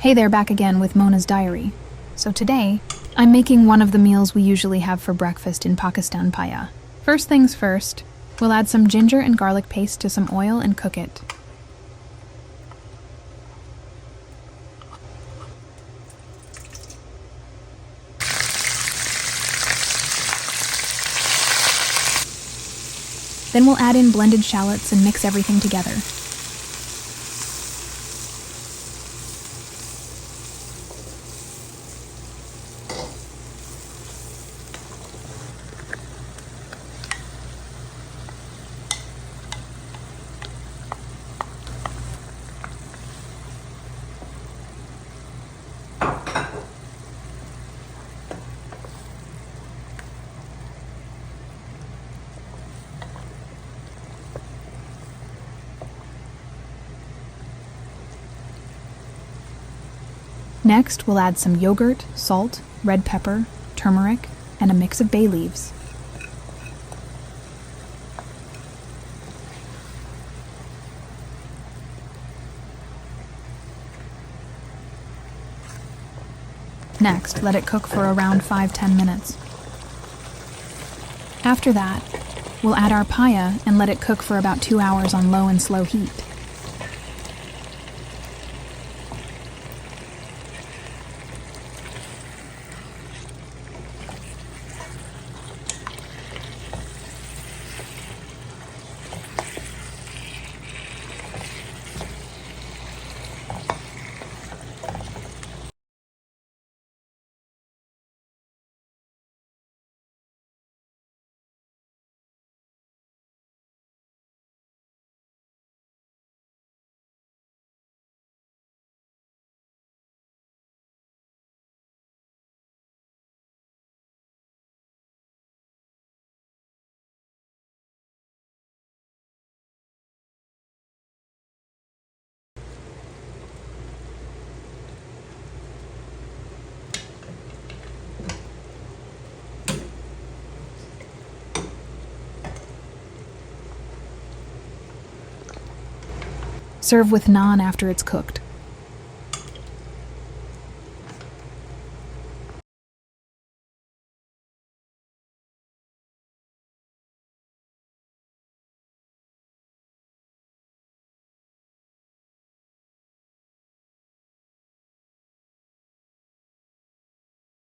Hey there, back again with Mona's Diary. So today, I'm making one of the meals we usually have for breakfast in Pakistan, Paya. First things first, we'll add some ginger and garlic paste to some oil and cook it. Then we'll add in blended shallots and mix everything together. Next, we'll add some yogurt, salt, red pepper, turmeric, and a mix of bay leaves. Next, let it cook for around 5-10 minutes. After that, we'll add our paya and let it cook for about 2 hours on low and slow heat. Serve with naan after it's cooked.